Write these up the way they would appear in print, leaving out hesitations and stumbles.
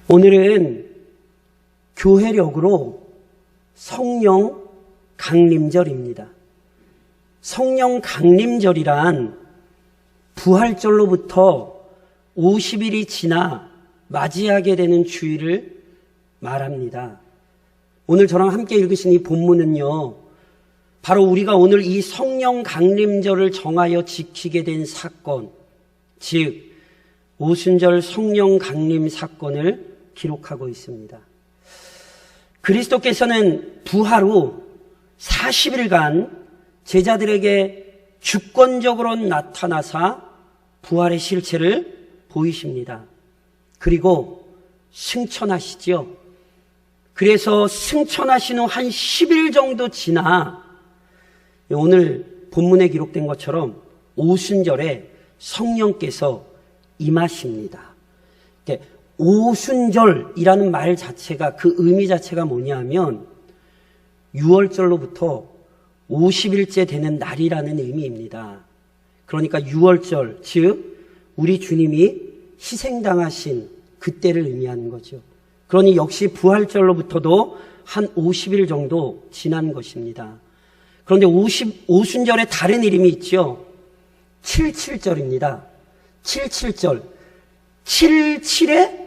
오늘은 교회력으로 성령 강림절입니다. 성령 강림절이란 부활절로부터 50일이 지나 맞이하게 되는 주일을 말합니다. 오늘 저랑 함께 읽으신 이 본문은요, 바로 우리가 오늘 이 성령 강림절을 정하여 지키게 된 사건, 즉 오순절 성령 강림 사건을 기록하고 있습니다. 그리스도께서는 부활 후 40일간 제자들에게 주권적으로 나타나사 부활의 실체를 보이십니다. 그리고 승천하시지요. 그래서 승천하신 후 한 10일 정도 지나 오늘 본문에 기록된 것처럼 오순절에 성령께서 임하십니다. 오순절이라는 말 자체가, 그 의미 자체가 뭐냐면 6월절로부터 50일째 되는 날이라는 의미입니다. 그러니까 6월절, 즉 우리 주님이 희생당하신 그때를 의미하는 거죠. 그러니 역시 부활절로부터도 한 50일 정도 지난 것입니다. 그런데 오순절에 다른 이름이 있죠. 77절입니다. 77절. 77에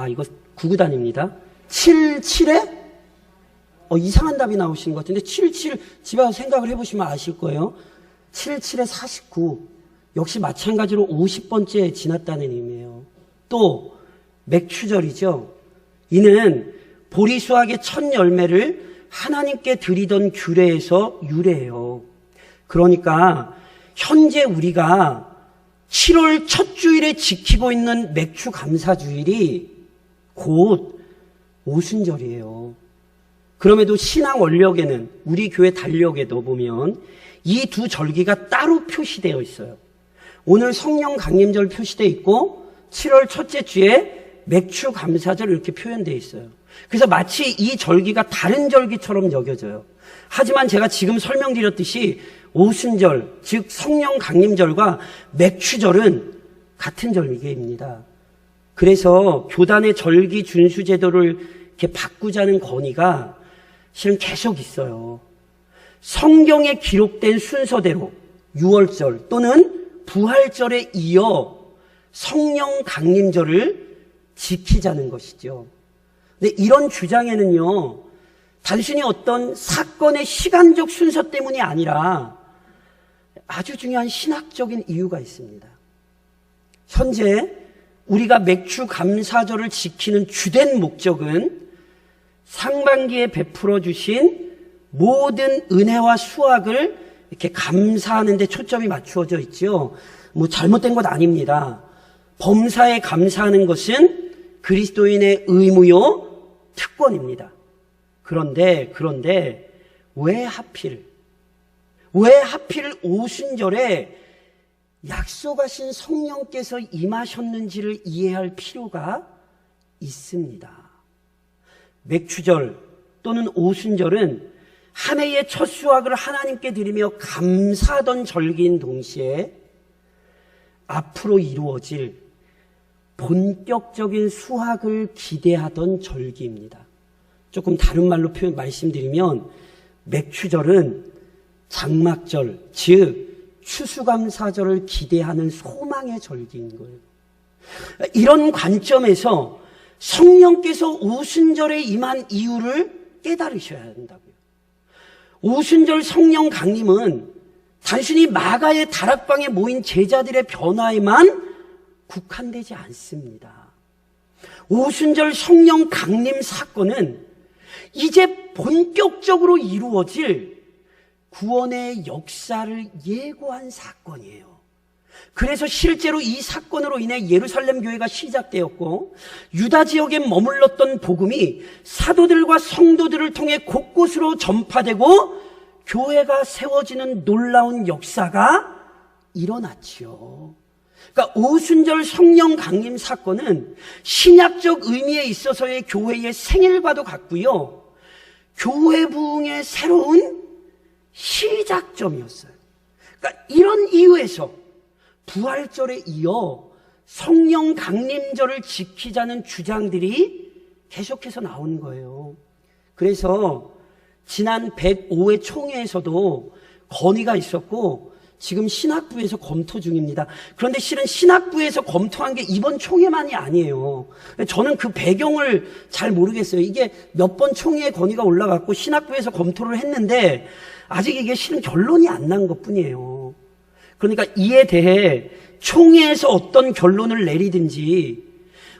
이거 구구단입니다. 77에 이상한 답이 나오신 것 같은데 77 집에 와서 생각을 해보시면 아실 거예요. 77에 49 역시 마찬가지로 50번째 지났다는 의미예요. 또 맥추절이죠. 이는 보리수학의 첫 열매를 하나님께 드리던 규례에서 유래해요. 그러니까 현재 우리가 7월 첫 주일에 지키고 있는 맥추 감사주일이 곧 오순절이에요. 그럼에도 신앙 원력에는, 우리 교회 달력에도 보면 이 두 절기가 따로 표시되어 있어요. 오늘 성령 강림절 표시되어 있고 7월 첫째 주에 맥추 감사절 이렇게 표현되어 있어요. 그래서 마치 이 절기가 다른 절기처럼 여겨져요. 하지만 제가 지금 설명드렸듯이 오순절, 즉 성령 강림절과 맥추절은 같은 절기입니다. 그래서 교단의 절기 준수 제도를 이렇게 바꾸자는 건의가 실은 계속 있어요. 성경에 기록된 순서대로 6월절 또는 부활절에 이어 성령 강림절을 지키자는 것이죠. 근데 이런 주장에는요, 단순히 어떤 사건의 시간적 순서 때문이 아니라 아주 중요한 신학적인 이유가 있습니다. 현재 우리가 맥추 감사절을 지키는 주된 목적은 상반기에 베풀어 주신 모든 은혜와 수확을 이렇게 감사하는 데 초점이 맞추어져 있죠. 잘못된 것 아닙니다. 범사에 감사하는 것은 그리스도인의 의무요 특권입니다. 그런데 왜 하필 오순절에 약속하신 성령께서 임하셨는지를 이해할 필요가 있습니다. 맥추절 또는 오순절은 한 해의 첫 수확을 하나님께 드리며 감사하던 절기인 동시에 앞으로 이루어질 본격적인 수확을 기대하던 절기입니다. 조금 다른 말로 말씀드리면 맥추절은 장막절, 즉 추수감사절을 기대하는 소망의 절기인 거예요. 이런 관점에서 성령께서 오순절에 임한 이유를 깨달으셔야 한다고요. 오순절 성령 강림은 단순히 마가의 다락방에 모인 제자들의 변화에만 국한되지 않습니다. 오순절 성령 강림 사건은 이제 본격적으로 이루어질 구원의 역사를 예고한 사건이에요. 그래서 실제로 이 사건으로 인해 예루살렘 교회가 시작되었고 유다 지역에 머물렀던 복음이 사도들과 성도들을 통해 곳곳으로 전파되고 교회가 세워지는 놀라운 역사가 일어났지요. 그러니까 오순절 성령 강림 사건은 신약적 의미에 있어서의 교회의 생일과도 같고요. 교회 부흥의 새로운 시작점이었어요. 그러니까 이런 이유에서 부활절에 이어 성령 강림절을 지키자는 주장들이 계속해서 나오는 거예요. 그래서 지난 105회 총회에서도 건의가 있었고 지금 신학부에서 검토 중입니다. 그런데 실은 신학부에서 검토한 게 이번 총회만이 아니에요. 저는 그 배경을 잘 모르겠어요. 이게 몇 번 총회에 건의가 올라갔고 신학부에서 검토를 했는데 아직 이게 실은 결론이 안 난 것뿐이에요. 그러니까 이에 대해 총회에서 어떤 결론을 내리든지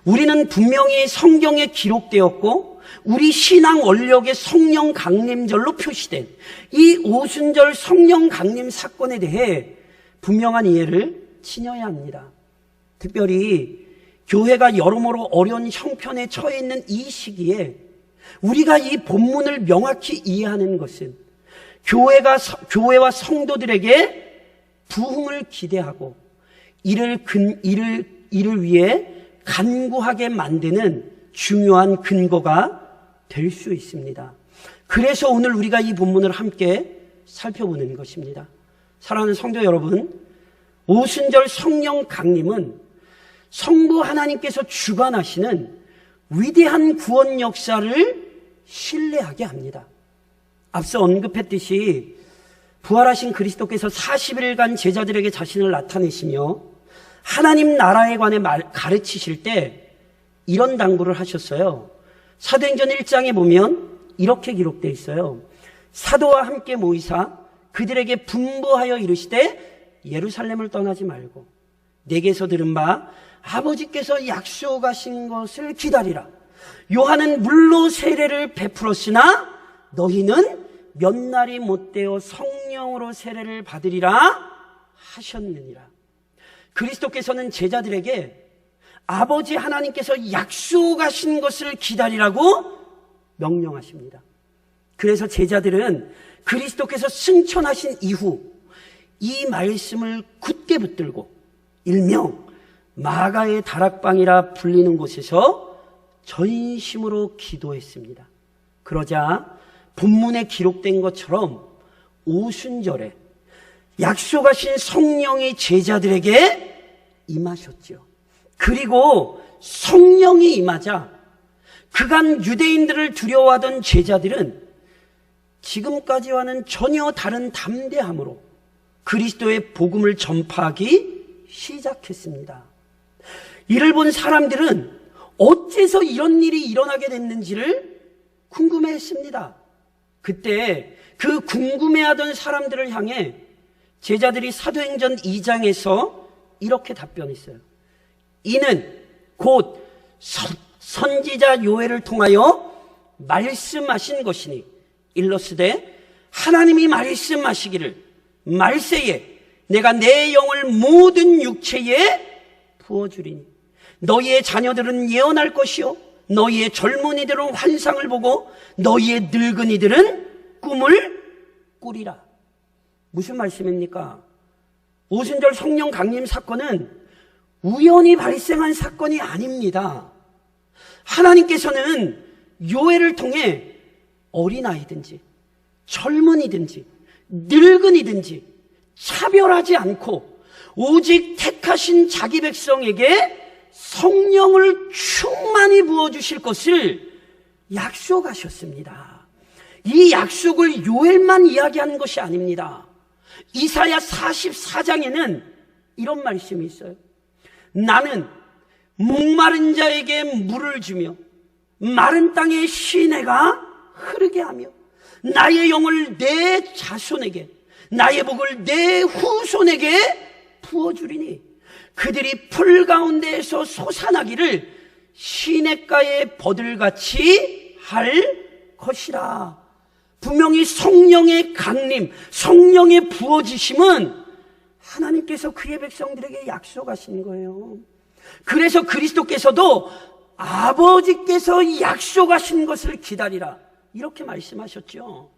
우리는 분명히 성경에 기록되었고 우리 신앙 원력의 성령 강림절로 표시된 이 오순절 성령 강림 사건에 대해 분명한 이해를 지녀야 합니다. 특별히 교회가 여러모로 어려운 형편에 처해 있는 이 시기에 우리가 이 본문을 명확히 이해하는 것은 교회와 성도들에게 부흥을 기대하고 이를 위해 간구하게 만드는 중요한 근거가 될 수 있습니다. 그래서 오늘 우리가 이 본문을 함께 살펴보는 것입니다. 사랑하는 성도 여러분, 오순절 성령 강림은 성부 하나님께서 주관하시는 위대한 구원 역사를 신뢰하게 합니다. 앞서 언급했듯이 부활하신 그리스도께서 40일간 제자들에게 자신을 나타내시며 하나님 나라에 관해 가르치실 때 이런 당부를 하셨어요. 사도행전 1장에 보면 이렇게 기록되어 있어요. 사도와 함께 모이사 그들에게 분부하여 이르시되 예루살렘을 떠나지 말고 내게서 들은 바 아버지께서 약속하신 것을 기다리라. 요한은 물로 세례를 베풀었으나 너희는 몇 날이 못되어 성령으로 세례를 받으리라 하셨느니라. 그리스도께서는 제자들에게 아버지 하나님께서 약속하신 것을 기다리라고 명령하십니다. 그래서 제자들은 그리스도께서 승천하신 이후 이 말씀을 굳게 붙들고 일명 마가의 다락방이라 불리는 곳에서 전심으로 기도했습니다. 그러자 본문에 기록된 것처럼 오순절에 약속하신 성령이 제자들에게 임하셨죠. 그리고 성령이 임하자 그간 유대인들을 두려워하던 제자들은 지금까지와는 전혀 다른 담대함으로 그리스도의 복음을 전파하기 시작했습니다. 이를 본 사람들은 어째서 이런 일이 일어나게 됐는지를 궁금해했습니다. 그때 그 궁금해하던 사람들을 향해 제자들이 사도행전 2장에서 이렇게 답변했어요. 이는 곧 선지자 요엘을 통하여 말씀하신 것이니 일러스되 하나님이 말씀하시기를 말세에 내가 내 영을 모든 육체에 부어주리니 너희의 자녀들은 예언할 것이요 너희의 젊은이들은 환상을 보고 너희의 늙은이들은 꿈을 꾸리라. 무슨 말씀입니까? 오순절 성령 강림 사건은 우연히 발생한 사건이 아닙니다. 하나님께서는 요엘을 통해 어린아이든지 젊은이든지 늙은이든지 차별하지 않고 오직 택하신 자기 백성에게 성령을 충만히 부어주실 것을 약속하셨습니다. 이 약속을 요엘만 이야기하는 것이 아닙니다. 이사야 44장에는 이런 말씀이 있어요. 나는 목마른 자에게 물을 주며 마른 땅에 시내가 흐르게 하며 나의 영을 내 자손에게 나의 복을 내 후손에게 부어주리니 그들이 풀 가운데에서 솟아나기를 시냇가의 버들같이 할 것이라. 분명히 성령의 강림, 성령의 부어지심은 하나님께서 그의 백성들에게 약속하신 거예요. 그래서 그리스도께서도 아버지께서 약속하신 것을 기다리라 이렇게 말씀하셨죠.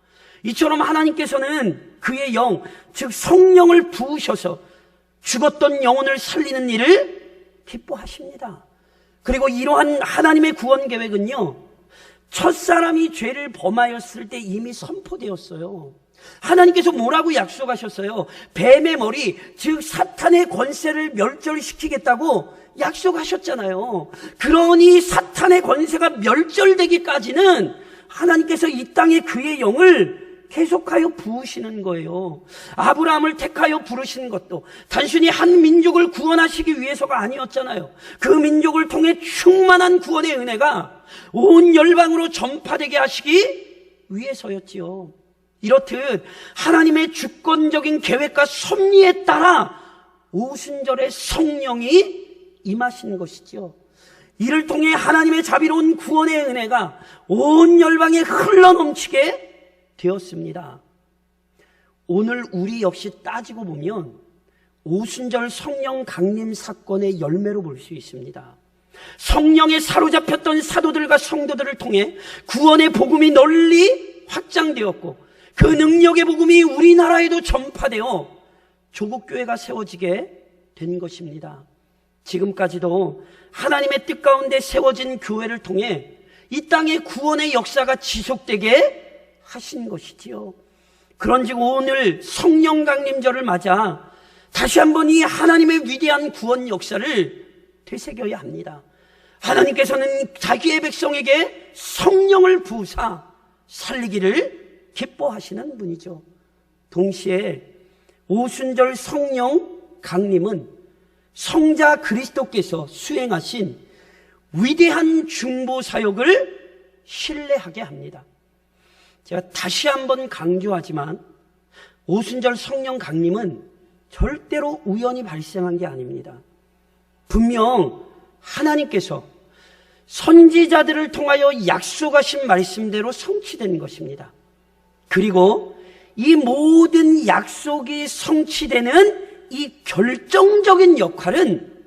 이처럼 하나님께서는 그의 영, 즉 성령을 부으셔서 죽었던 영혼을 살리는 일을 기뻐하십니다. 그리고 이러한 하나님의 구원 계획은요, 첫사람이 죄를 범하였을 때 이미 선포되었어요. 하나님께서 뭐라고 약속하셨어요? 뱀의 머리, 즉 사탄의 권세를 멸절시키겠다고 약속하셨잖아요. 그러니 사탄의 권세가 멸절되기까지는 하나님께서 이 땅에 그의 영을 계속하여 부으시는 거예요. 아브라함을 택하여 부르신 것도 단순히 한 민족을 구원하시기 위해서가 아니었잖아요. 그 민족을 통해 충만한 구원의 은혜가 온 열방으로 전파되게 하시기 위해서였지요. 이렇듯 하나님의 주권적인 계획과 섭리에 따라 오순절에 성령이 임하신 것이지요. 이를 통해 하나님의 자비로운 구원의 은혜가 온 열방에 흘러넘치게 되었습니다. 오늘 우리 역시 따지고 보면 오순절 성령 강림 사건의 열매로 볼 수 있습니다. 성령에 사로잡혔던 사도들과 성도들을 통해 구원의 복음이 널리 확장되었고 그 능력의 복음이 우리나라에도 전파되어 조국교회가 세워지게 된 것입니다. 지금까지도 하나님의 뜻 가운데 세워진 교회를 통해 이 땅의 구원의 역사가 지속되게 하신 것이지요. 그런즉 오늘 성령 강림절을 맞아 다시 한번 이 하나님의 위대한 구원 역사를 되새겨야 합니다. 하나님께서는 자기의 백성에게 성령을 부으사 살리기를 기뻐하시는 분이죠. 동시에 오순절 성령 강림은 성자 그리스도께서 수행하신 위대한 중보 사역을 신뢰하게 합니다. 제가 다시 한번 강조하지만 오순절 성령 강림은 절대로 우연히 발생한 게 아닙니다. 분명 하나님께서 선지자들을 통하여 약속하신 말씀대로 성취된 것입니다. 그리고 이 모든 약속이 성취되는 이 결정적인 역할은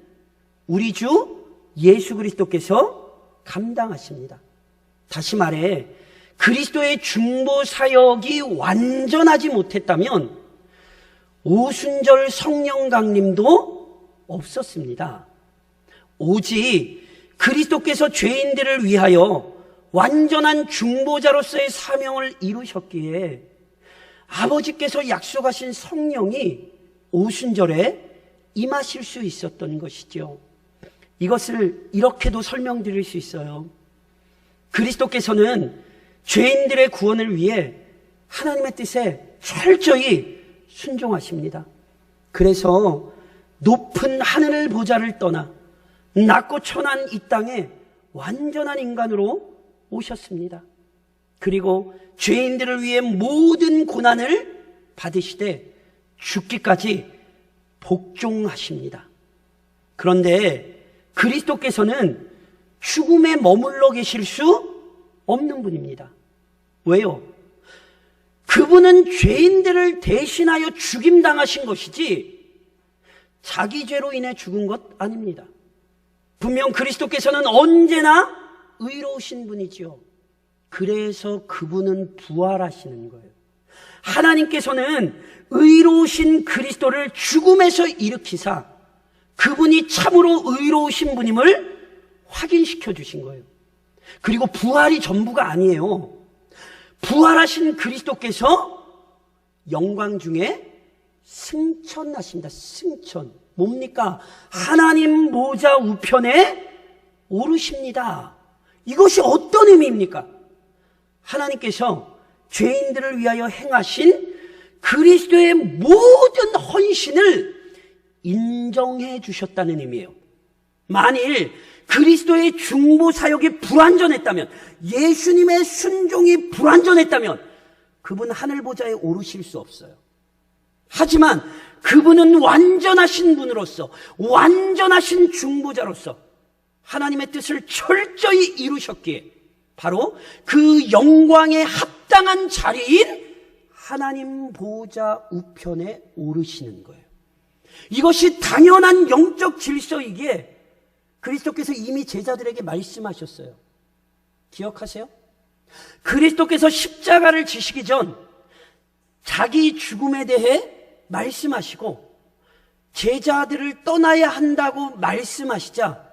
우리 주 예수 그리스도께서 감당하십니다. 다시 말해 그리스도의 중보 사역이 완전하지 못했다면 오순절 성령 강림도 없었습니다. 오직 그리스도께서 죄인들을 위하여 완전한 중보자로서의 사명을 이루셨기에 아버지께서 약속하신 성령이 오순절에 임하실 수 있었던 것이죠. 이것을 이렇게도 설명드릴 수 있어요. 그리스도께서는 죄인들의 구원을 위해 하나님의 뜻에 철저히 순종하십니다. 그래서 높은 하늘 보좌를 떠나 낮고 천한 이 땅에 완전한 인간으로 오셨습니다. 그리고 죄인들을 위해 모든 고난을 받으시되 죽기까지 복종하십니다. 그런데 그리스도께서는 죽음에 머물러 계실 수 없는 분입니다. 왜요? 그분은 죄인들을 대신하여 죽임당하신 것이지 자기 죄로 인해 죽은 것 아닙니다. 분명 그리스도께서는 언제나 의로우신 분이지요. 그래서 그분은 부활하시는 거예요. 하나님께서는 의로우신 그리스도를 죽음에서 일으키사 그분이 참으로 의로우신 분임을 확인시켜 주신 거예요. 그리고 부활이 전부가 아니에요. 부활하신 그리스도께서 영광 중에 승천하신다. 승천. 뭡니까? 하나님 보좌 우편에 오르십니다. 이것이 어떤 의미입니까? 하나님께서 죄인들을 위하여 행하신 그리스도의 모든 헌신을 인정해 주셨다는 의미예요. 만일 그리스도의 중보 사역이 불완전했다면, 예수님의 순종이 불완전했다면 그분 하늘 보좌에 오르실 수 없어요. 하지만 그분은 완전하신 분으로서, 완전하신 중보자로서 하나님의 뜻을 철저히 이루셨기에 바로 그 영광에 합당한 자리인 하나님 보좌 우편에 오르시는 거예요. 이것이 당연한 영적 질서이기에 그리스도께서 이미 제자들에게 말씀하셨어요. 기억하세요? 그리스도께서 십자가를 지시기 전 자기 죽음에 대해 말씀하시고 제자들을 떠나야 한다고 말씀하시자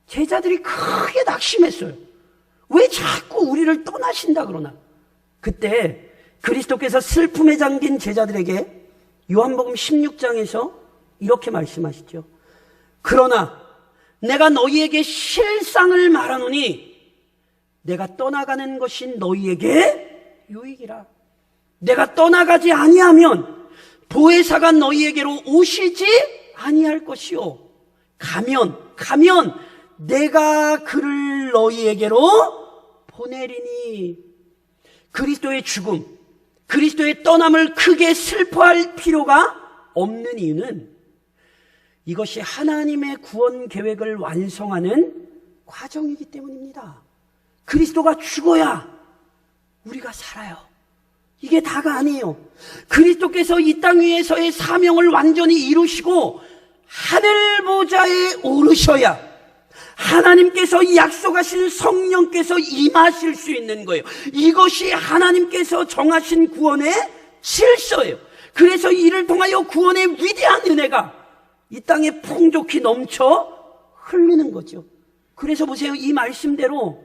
제자들이 크게 낙심했어요. 왜 자꾸 우리를 떠나신다 그러나? 그때 그리스도께서 슬픔에 잠긴 제자들에게 요한복음 16장에서 이렇게 말씀하시죠. 그러나 내가 너희에게 실상을 말하노니 내가 떠나가는 것이 너희에게 유익이라. 내가 떠나가지 아니하면 보혜사가 너희에게로 오시지 아니할 것이요. 가면 내가 그를 너희에게로 보내리니. 그리스도의 죽음, 그리스도의 떠남을 크게 슬퍼할 필요가 없는 이유는 이것이 하나님의 구원 계획을 완성하는 과정이기 때문입니다. 그리스도가 죽어야 우리가 살아요. 이게 다가 아니에요. 그리스도께서 이 땅 위에서의 사명을 완전히 이루시고 하늘 보좌에 오르셔야 하나님께서 약속하신 성령께서 임하실 수 있는 거예요. 이것이 하나님께서 정하신 구원의 질서예요. 그래서 이를 통하여 구원의 위대한 은혜가 이 땅에 풍족히 넘쳐 흘리는 거죠. 그래서 보세요. 이 말씀대로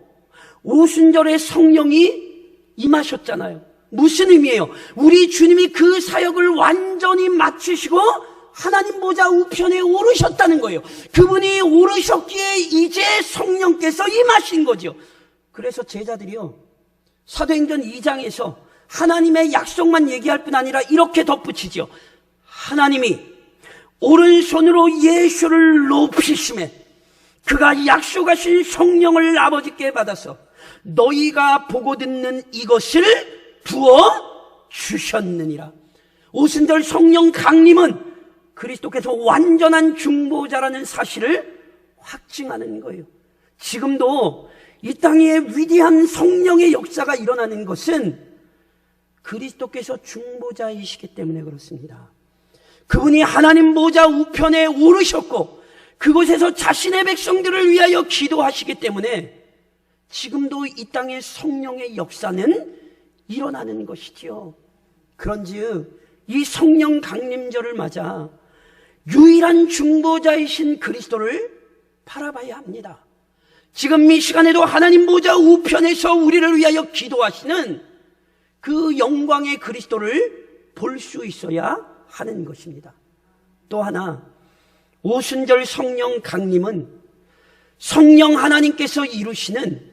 오순절에 성령이 임하셨잖아요. 무슨 의미예요? 우리 주님이 그 사역을 완전히 마치시고 하나님 보좌 우편에 오르셨다는 거예요. 그분이 오르셨기에 이제 성령께서 임하신 거죠. 그래서 제자들이요, 사도행전 2장에서 하나님의 약속만 얘기할 뿐 아니라 이렇게 덧붙이죠. 하나님이 오른손으로 예수를 높이심에 그가 약속하신 성령을 아버지께 받아서 너희가 보고 듣는 이것을 부어 주셨느니라. 오순절 성령 강림은 그리스도께서 완전한 중보자라는 사실을 확증하는 거예요. 지금도 이 땅에 위대한 성령의 역사가 일어나는 것은 그리스도께서 중보자이시기 때문에 그렇습니다. 그분이 하나님 보좌 우편에 오르셨고 그곳에서 자신의 백성들을 위하여 기도하시기 때문에 지금도 이 땅의 성령의 역사는 일어나는 것이지요. 그런즉 이 성령 강림절을 맞아 유일한 중보자이신 그리스도를 바라봐야 합니다. 지금 이 시간에도 하나님 보좌 우편에서 우리를 위하여 기도하시는 그 영광의 그리스도를 볼 수 있어야 하는 것입니다. 또 하나, 오순절 성령 강림은 성령 하나님께서 이루시는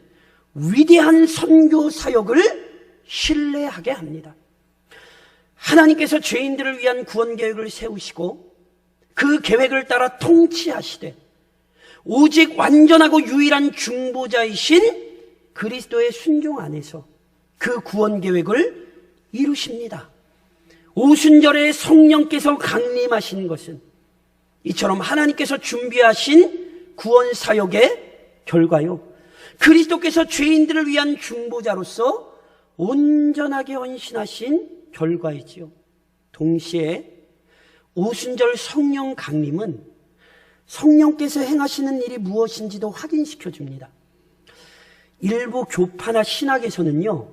위대한 선교 사역을 신뢰하게 합니다. 하나님께서 죄인들을 위한 구원 계획을 세우시고 그 계획을 따라 통치하시되 오직 완전하고 유일한 중보자이신 그리스도의 순종 안에서 그 구원 계획을 이루십니다. 오순절에 성령께서 강림하신 것은 이처럼 하나님께서 준비하신 구원 사역의 결과요, 그리스도께서 죄인들을 위한 중보자로서 온전하게 헌신하신 결과이지요. 동시에 오순절 성령 강림은 성령께서 행하시는 일이 무엇인지도 확인시켜 줍니다. 일부 교파나 신학에서는요,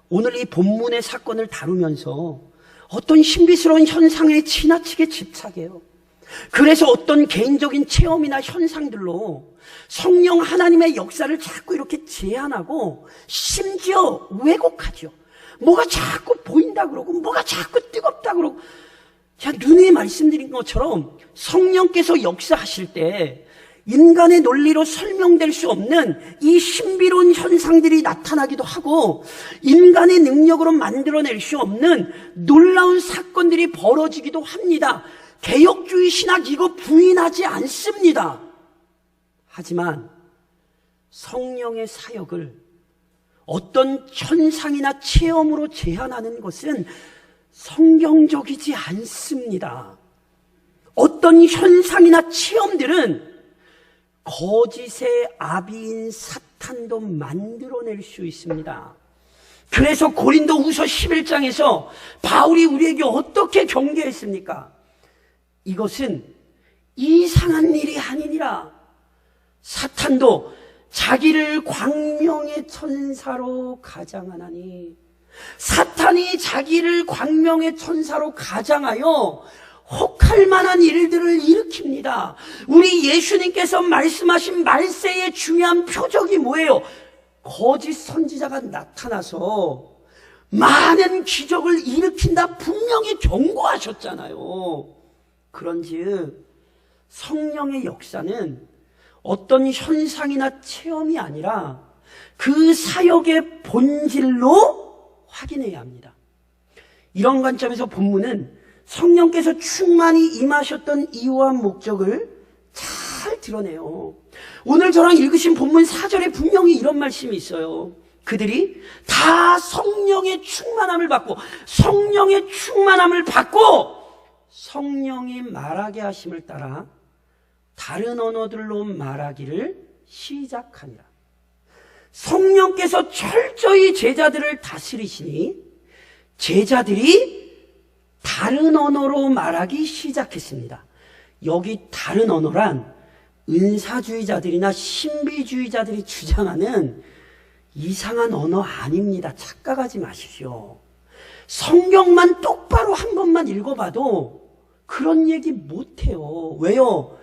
오늘 이 본문의 사건을 다루면서 어떤 신비스러운 현상에 지나치게 집착해요. 그래서 어떤 개인적인 체험이나 현상들로 성령 하나님의 역사를 자꾸 이렇게 제한하고 심지어 왜곡하죠. 뭐가 자꾸 보인다 그러고 뭐가 자꾸 뜨겁다 그러고, 제가 눈에 말씀드린 것처럼 성령께서 역사하실 때 인간의 논리로 설명될 수 없는 이 신비로운 현상들이 나타나기도 하고 인간의 능력으로 만들어낼 수 없는 놀라운 사건들이 벌어지기도 합니다. 개혁주의 신학 이거 부인하지 않습니다. 하지만 성령의 사역을 어떤 현상이나 체험으로 제한하는 것은 성경적이지 않습니다. 어떤 현상이나 체험들은 거짓의 아비인 사탄도 만들어낼 수 있습니다. 그래서 고린도후서 11장에서 바울이 우리에게 어떻게 경계했습니까? 이것은 이상한 일이 아니니라. 사탄도 자기를 광명의 천사로 가장하나니, 사탄이 자기를 광명의 천사로 가장하여 혹할 만한 일들을 일으킵니다. 우리 예수님께서 말씀하신 말세의 중요한 표적이 뭐예요? 거짓 선지자가 나타나서 많은 기적을 일으킨다 분명히 경고하셨잖아요. 그런즉 성령의 역사는 어떤 현상이나 체험이 아니라 그 사역의 본질로 확인해야 합니다. 이런 관점에서 본문은 성령께서 충만히 임하셨던 이유와 목적을 잘 드러내요. 오늘 저랑 읽으신 본문 4절에 분명히 이런 말씀이 있어요. 그들이 다 성령의 충만함을 받고 성령이 말하게 하심을 따라 다른 언어들로 말하기를 시작하니라. 성령께서 철저히 제자들을 다스리시니 제자들이 다른 언어로 말하기 시작했습니다. 여기 다른 언어란 은사주의자들이나 신비주의자들이 주장하는 이상한 언어 아닙니다. 착각하지 마십시오. 성경만 똑바로 한 번만 읽어봐도 그런 얘기 못해요. 왜요?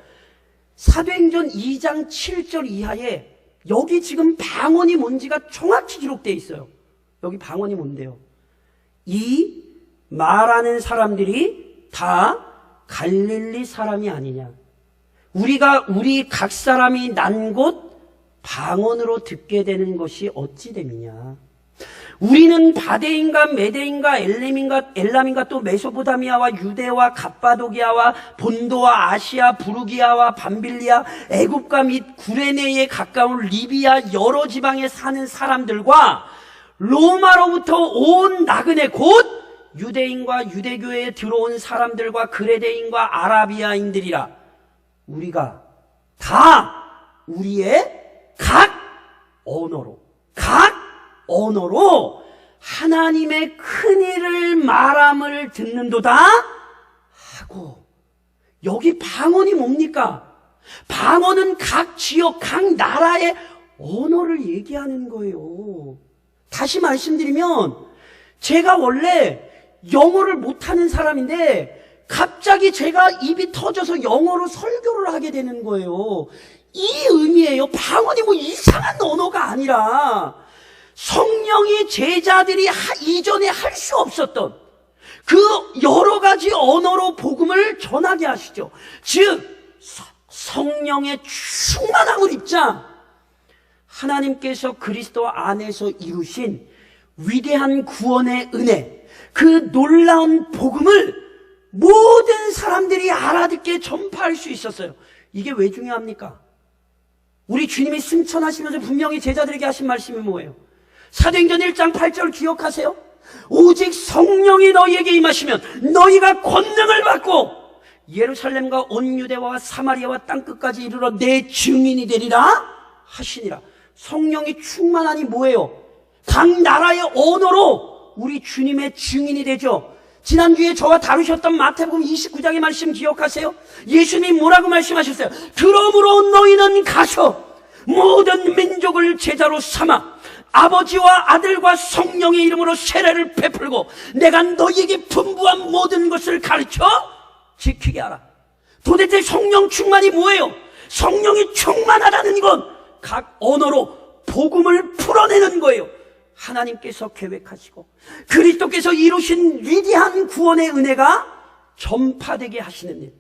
사도행전 2장 7절 이하에 여기 지금 방언이 뭔지가 정확히 기록되어 있어요. 여기 방언이 뭔데요? 이 말하는 사람들이 다 갈릴리 사람이 아니냐. 우리 각 사람이 난 곳 방언으로 듣게 되는 것이 어찌 됨이냐. 우리는 바데인가 메데인가 엘람인가 또 메소포타미아와 유대와 갑바도기아와 본도와 아시아 부르기아와 밤빌리아 애굽과 및 구레네에 가까운 리비아 여러 지방에 사는 사람들과 로마로부터 온 나그네 곧 유대인과 유대교회에 들어온 사람들과 그레데인과 아라비아인들이라. 우리가 다 우리의 각 언어로 하나님의 큰일을 말함을 듣는도다 하고. 여기 방언이 뭡니까? 방언은 각 지역, 각 나라의 언어를 얘기하는 거예요. 다시 말씀드리면 제가 원래 영어를 못하는 사람인데 갑자기 제가 입이 터져서 영어로 설교를 하게 되는 거예요. 이 의미예요. 방언이 뭐 이상한 언어가 아니라 성령이 제자들이 이전에 할 수 없었던 그 여러 가지 언어로 복음을 전하게 하시죠. 즉 성령의 충만함을 입자 하나님께서 그리스도 안에서 이루신 위대한 구원의 은혜, 그 놀라운 복음을 모든 사람들이 알아듣게 전파할 수 있었어요. 이게 왜 중요합니까? 우리 주님이 승천하시면서 분명히 제자들에게 하신 말씀이 뭐예요? 사도행전 1장 8절 기억하세요? 오직 성령이 너희에게 임하시면 너희가 권능을 받고 예루살렘과 온 유대와 사마리아와 땅끝까지 이르러 내 증인이 되리라 하시니라. 성령이 충만하니 뭐예요? 각 나라의 언어로 우리 주님의 증인이 되죠. 지난주에 저와 다루셨던 마태복음 29장의 말씀 기억하세요? 예수님이 뭐라고 말씀하셨어요? 그러므로 너희는 가서 모든 민족을 제자로 삼아 아버지와 아들과 성령의 이름으로 세례를 베풀고 내가 너희에게 분부한 모든 것을 가르쳐 지키게 하라. 도대체 성령 충만이 뭐예요? 성령이 충만하다는 건 각 언어로 복음을 풀어내는 거예요. 하나님께서 계획하시고 그리스도께서 이루신 위대한 구원의 은혜가 전파되게 하시는 일,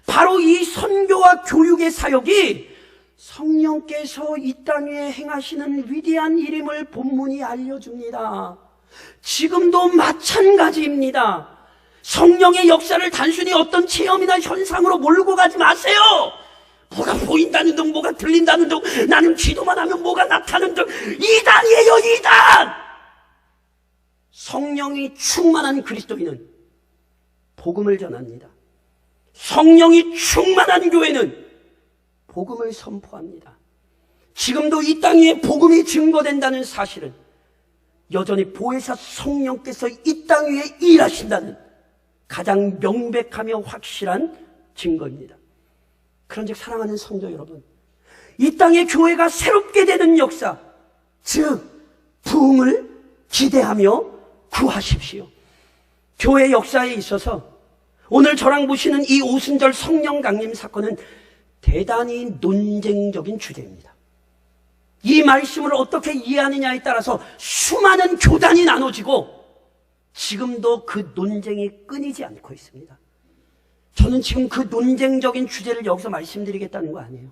바로 이 선교와 교육의 사역이 성령께서 이 땅 위에 행하시는 위대한 일임을 본문이 알려줍니다. 지금도 마찬가지입니다. 성령의 역사를 단순히 어떤 체험이나 현상으로 몰고 가지 마세요. 뭐가 보인다는 둥, 뭐가 들린다는 둥, 나는 기도만 하면 뭐가 나타나는 둥, 이단이에요, 이단! 성령이 충만한 그리스도인은 복음을 전합니다. 성령이 충만한 교회는 복음을 선포합니다. 지금도 이 땅 위에 복음이 증거된다는 사실은 여전히 보혜사 성령께서 이 땅 위에 일하신다는 가장 명백하며 확실한 증거입니다. 그런즉 사랑하는 성도 여러분, 이 땅의 교회가 새롭게 되는 역사, 즉 부흥을 기대하며 구하십시오. 교회 역사에 있어서 오늘 저랑 보시는 이 오순절 성령 강림 사건은 대단히 논쟁적인 주제입니다. 이 말씀을 어떻게 이해하느냐에 따라서 수많은 교단이 나눠지고 지금도 그 논쟁이 끊이지 않고 있습니다. 저는 지금 그 논쟁적인 주제를 여기서 말씀드리겠다는 거 아니에요.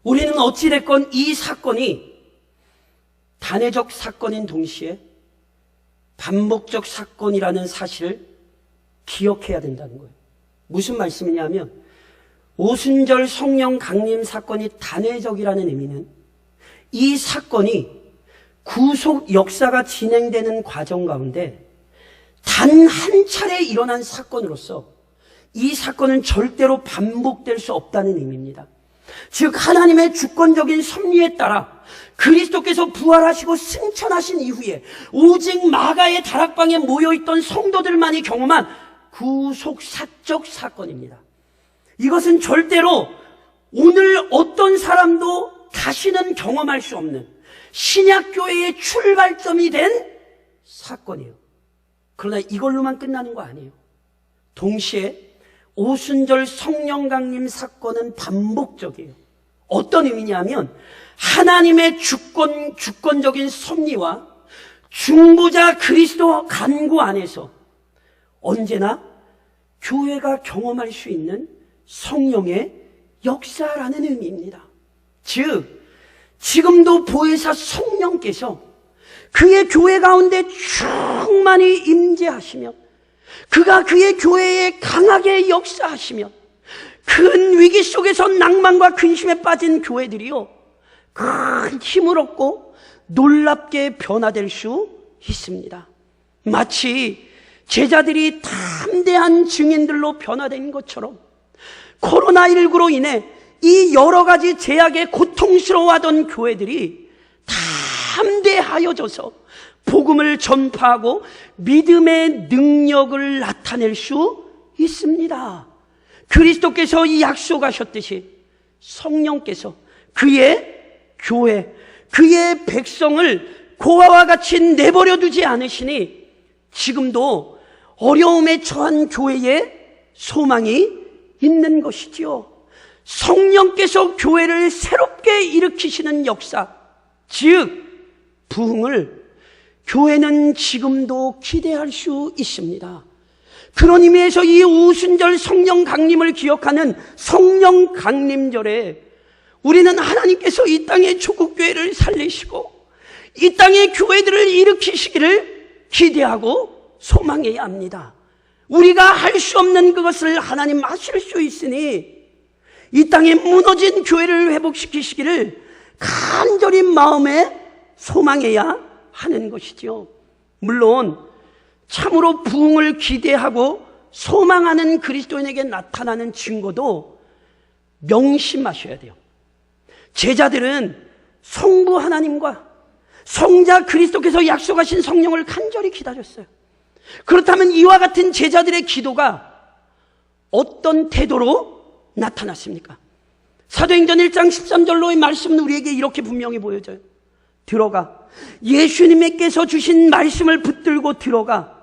우리는 어찌됐건 이 사건이 단회적 사건인 동시에 반복적 사건이라는 사실을 기억해야 된다는 거예요. 무슨 말씀이냐면 오순절 성령 강림 사건이 단회적이라는 의미는 이 사건이 구속 역사가 진행되는 과정 가운데 단 한 차례 일어난 사건으로서 이 사건은 절대로 반복될 수 없다는 의미입니다. 즉 하나님의 주권적인 섭리에 따라 그리스도께서 부활하시고 승천하신 이후에 오직 마가의 다락방에 모여있던 성도들만이 경험한 구속사적 사건입니다. 이것은 절대로 오늘 어떤 사람도 다시는 경험할 수 없는 신약교회의 출발점이 된 사건이에요. 그러나 이걸로만 끝나는 거 아니에요. 동시에 오순절 성령 강림 사건은 반복적이에요. 어떤 의미냐면 하나님의 주권적인 섭리와 중보자 그리스도 간구 안에서 언제나 교회가 경험할 수 있는 성령의 역사라는 의미입니다. 즉 지금도 보혜사 성령께서 그의 교회 가운데 충만히 임재하시며 그가 그의 교회에 강하게 역사하시며 큰 위기 속에서 낭만과 근심에 빠진 교회들이요 큰 힘을 얻고 놀랍게 변화될 수 있습니다. 마치 제자들이 담대한 증인들로 변화된 것처럼 코로나19로 인해 이 여러 가지 제약에 고통스러워하던 교회들이 담대하여져서 복음을 전파하고 믿음의 능력을 나타낼 수 있습니다. 그리스도께서 이 약속하셨듯이 성령께서 그의 교회, 그의 백성을 고아와 같이 내버려 두지 않으시니 지금도 어려움에 처한 교회에 소망이 있는 것이지요. 성령께서 교회를 새롭게 일으키시는 역사, 즉 부흥을 교회는 지금도 기대할 수 있습니다. 그런 의미에서 이 오순절 성령 강림을 기억하는 성령 강림절에 우리는 하나님께서 이 땅의 조국교회를 살리시고 이 땅의 교회들을 일으키시기를 기대하고 소망해야 합니다. 우리가 할 수 없는 그것을 하나님 하실 수 있으니 이 땅에 무너진 교회를 회복시키시기를 간절히 마음에 소망해야 하는 것이죠. 물론 참으로 부흥을 기대하고 소망하는 그리스도인에게 나타나는 증거도 명심하셔야 돼요. 제자들은 성부 하나님과 성자 그리스도께서 약속하신 성령을 간절히 기다렸어요. 그렇다면 이와 같은 제자들의 기도가 어떤 태도로 나타났습니까? 사도행전 1장 13절로의 말씀은 우리에게 이렇게 분명히 보여져요. 들어가 예수님께서 주신 말씀을 붙들고 들어가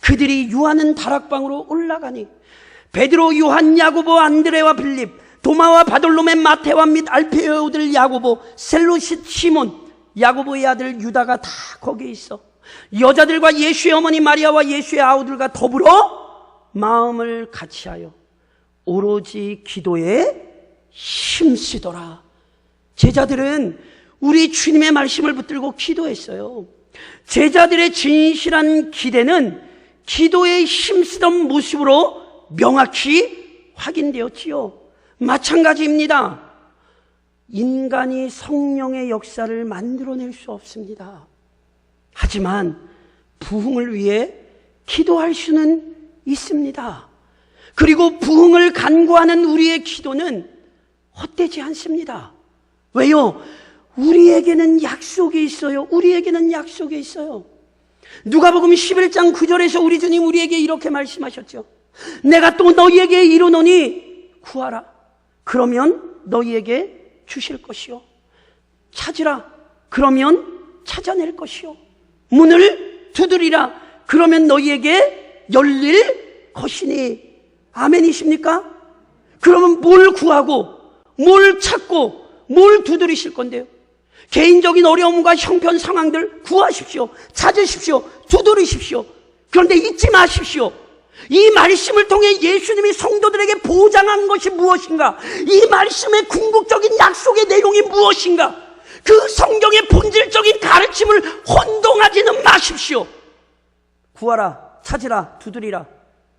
그들이 유하는 다락방으로 올라가니 베드로, 요한, 야고보, 안드레와 빌립, 도마와 바돌로메, 마테와 및 알페의 아들 야고보, 셀로시 시몬, 야고보의 아들 유다가 다 거기에 있어 여자들과 예수의 어머니 마리아와 예수의 아우들과 더불어 마음을 같이하여 오로지 기도에 힘쓰더라. 제자들은 우리 주님의 말씀을 붙들고 기도했어요. 제자들의 진실한 기대는 기도에 힘쓰던 모습으로 명확히 확인되었지요. 마찬가지입니다. 인간이 성령의 역사를 만들어낼 수 없습니다. 하지만 부흥을 위해 기도할 수는 있습니다. 그리고 부흥을 간구하는 우리의 기도는 헛되지 않습니다. 왜요? 우리에게는 약속이 있어요. 우리에게는 약속이 있어요. 누가복음 11장 9절에서 우리 주님 우리에게 이렇게 말씀하셨죠. 내가 또 너희에게 이르노니 구하라. 그러면 너희에게 주실 것이요. 찾으라. 그러면 찾아낼 것이요. 문을 두드리라. 그러면 너희에게 열릴 것이니. 아멘이십니까? 그러면 뭘 구하고 뭘 찾고 뭘 두드리실 건데요? 개인적인 어려움과 형편 상황들 구하십시오. 찾으십시오. 두드리십시오. 그런데 잊지 마십시오. 이 말씀을 통해 예수님이 성도들에게 보장한 것이 무엇인가? 이 말씀의 궁극적인 약속의 내용이 무엇인가? 그 성경의 본질적인 가르침을 혼동하지는 마십시오. 구하라, 찾으라, 두드리라.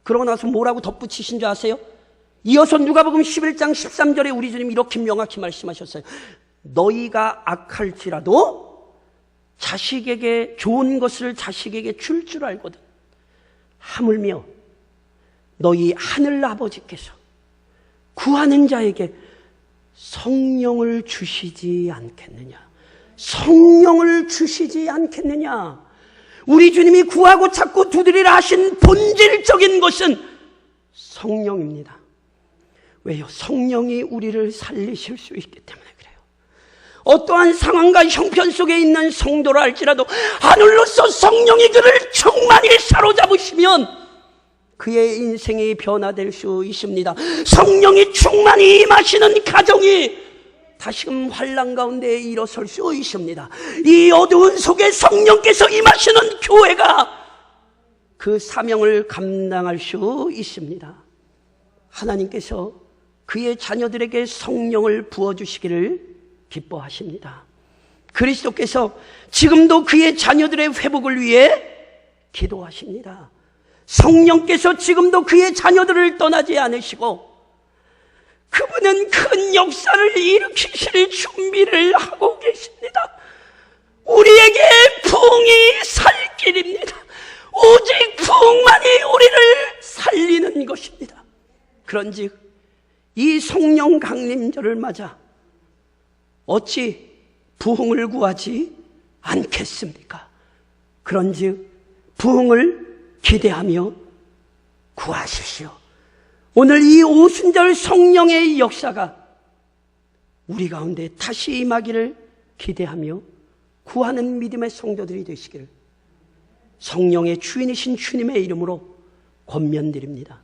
그러고 나서 뭐라고 덧붙이신 줄 아세요? 이어서 누가복음 11장 13절에 우리 주님 이렇게 명확히 말씀하셨어요. 너희가 악할지라도 자식에게 좋은 것을 자식에게 줄 줄 알거든. 하물며 너희 하늘 아버지께서 구하는 자에게 성령을 주시지 않겠느냐. 성령을 주시지 않겠느냐. 우리 주님이 구하고 찾고 두드리라 하신 본질적인 것은 성령입니다. 왜요? 성령이 우리를 살리실 수 있기 때문에 그래요. 어떠한 상황과 형편 속에 있는 성도라 할지라도 하늘로서 성령이 그를 충만히 사로잡으시면 그의 인생이 변화될 수 있습니다. 성령이 충만히 임하시는 가정이 다시금 환난 가운데 일어설 수 있습니다. 이 어두운 속에 성령께서 임하시는 교회가 그 사명을 감당할 수 있습니다. 하나님께서 그의 자녀들에게 성령을 부어주시기를 기뻐하십니다. 그리스도께서 지금도 그의 자녀들의 회복을 위해 기도하십니다. 성령께서 지금도 그의 자녀들을 떠나지 않으시고 그분은 큰 역사를 일으키실 준비를 하고 계십니다. 우리에게 부흥이 살 길입니다. 오직 부흥만이 우리를 살리는 것입니다. 그런즉 이 성령 강림절을 맞아 어찌 부흥을 구하지 않겠습니까? 그런즉 부흥을 기대하며 구하십시오. 오늘 이 오순절 성령의 역사가 우리 가운데 다시 임하기를 기대하며 구하는 믿음의 성도들이 되시기를 성령의 주인이신 주님의 이름으로 권면드립니다.